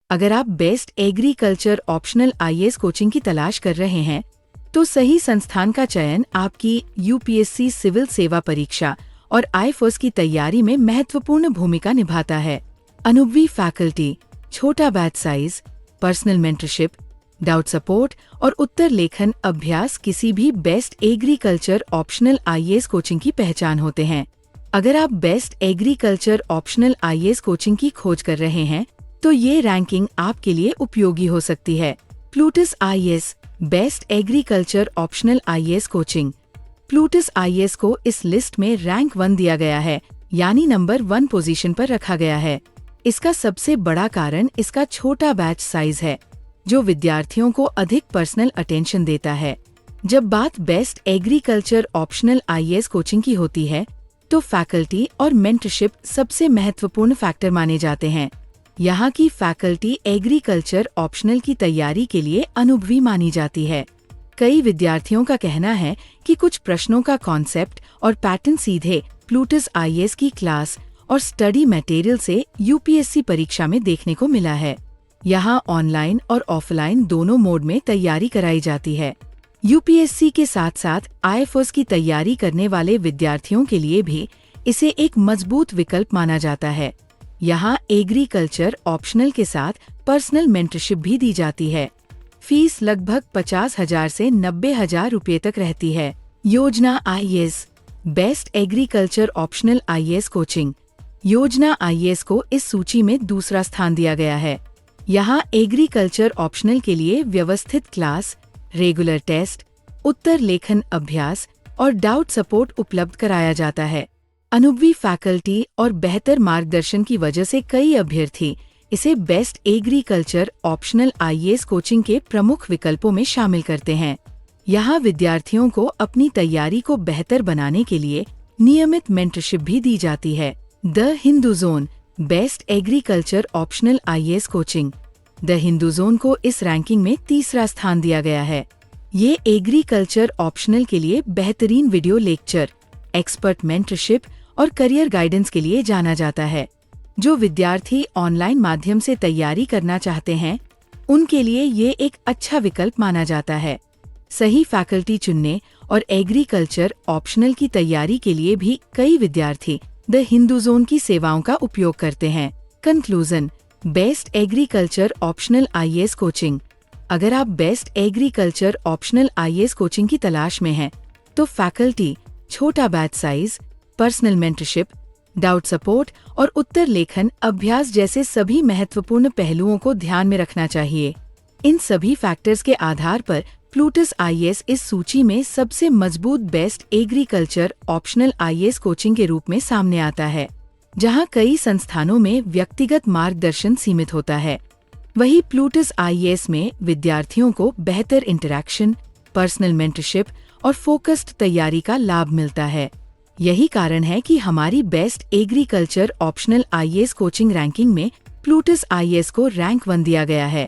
अगर आप best agriculture optional IAS coaching की तलाश कर रहे हैं तो सही संस्थान का चयन आपकी यूपीएससी सिविल सेवा परीक्षा और आईएफएस की तैयारी में महत्वपूर्ण भूमिका निभाता है। अनुभवी फैकल्टी, छोटा batch size, personal mentorship, doubt support और उत्तर लेखन अभ्यास किसी भी best agriculture optional IAS coaching की पहचान होते हैं। अगर आप best agriculture optional IAS coaching की खोज कर रहे हैं तो ये रैंकिंग आपके लिए उपयोगी हो सकती है। Plutus IAS best agriculture optional IAS coaching. Plutus IAS को इस लिस्ट में रैंक 1 दिया गया है, यानी नंबर 1 पोजीशन पर रखा गया है। इसका सबसे बड़ा कारण इसका छोटा बैच साइज है, जो विद्यार्थियों को अधिक पर्सनल अटेंशन देता है। जब बात best agriculture optional IAS coaching की होती है तो फैकल्टी और मेंटरशिप सबसे महत्वपूर्ण फैक्टर माने जाते हैं। यहाँ की फैकल्टी एग्रीकल्चर ऑप्शनल की तैयारी के लिए अनुभवी मानी जाती है। कई विद्यार्थियों का कहना है कि कुछ प्रश्नों का कॉन्सेप्ट और पैटर्न सीधे प्लूटस आईएएस की क्लास और स्टडी मटेरियल से यूपीएससी परीक्षा में देखने को मिला है। यहाँ ऑनलाइन और ऑफलाइन दोनों मोड में तैयारी कराई जाती है। यूपीएससी के साथ साथ आईएफएस की तैयारी करने वाले विद्यार्थियों के लिए भी इसे एक मजबूत विकल्प माना जाता है। यहाँ एग्रीकल्चर ऑप्शनल के साथ पर्सनल मेंटरशिप भी दी जाती है। फीस लगभग 50,000 से 90,000 रुपये तक रहती है। योजना IAS best agriculture optional IAS coaching. योजना आईएएस को इस सूची में दूसरा स्थान दिया गया है। यहाँ एग्रीकल्चर ऑप्शनल के लिए व्यवस्थित क्लास, रेगुलर टेस्ट, उत्तर लेखन अभ्यास और डाउट सपोर्ट उपलब्ध कराया जाता है। अनुभवी फैकल्टी और बेहतर मार्गदर्शन की वजह से कई अभ्यर्थी इसे best agriculture optional IAS coaching के प्रमुख विकल्पों में शामिल करते हैं। यहाँ विद्यार्थियों को अपनी तैयारी को बेहतर बनाने के लिए नियमित मेंटरशिप भी दी जाती है। The Hindu zone best agriculture optional IAS coaching. The Hindu zone को इस रैंकिंग में तीसरा स्थान दिया गया है। ये एग्रीकल्चर ऑप्शनल के लिए बेहतरीन वीडियो लेक्चर, एक्सपर्ट मेंटरशिप और करियर गाइडेंस के लिए जाना जाता है। जो विद्यार्थी ऑनलाइन माध्यम से तैयारी करना चाहते हैं उनके लिए ये एक अच्छा विकल्प माना जाता है। सही फैकल्टी चुनने और एग्रीकल्चर ऑप्शनल की तैयारी के लिए भी कई विद्यार्थी द हिंदू जोन की सेवाओं का उपयोग करते हैं। Conclusion best agriculture optional IAS coaching. अगर आप best agriculture optional IAS coaching की तलाश में हैं तो फैकल्टी, छोटा batch size, personal mentorship, doubt support और उत्तर लेखन अभ्यास जैसे सभी महत्वपूर्ण पहलुओं को ध्यान में रखना चाहिए। इन सभी फैक्टर्स के आधार पर प्लूटस आईएएस इस सूची में सबसे मजबूत best agriculture optional IAS coaching के रूप में सामने आता है। जहां कई संस्थानों में व्यक्तिगत मार्गदर्शन सीमित होता है, वहीं प्लूटस आईएएस में विद्यार्थियों को बेहतर इंटरैक्शन, पर्सनल मेंटरशिप और फोकस्ड तैयारी का लाभ मिलता है। यही कारण है कि हमारी best agriculture optional IAS coaching ranking में प्लूटस आईएएस को रैंक 1 दिया गया है।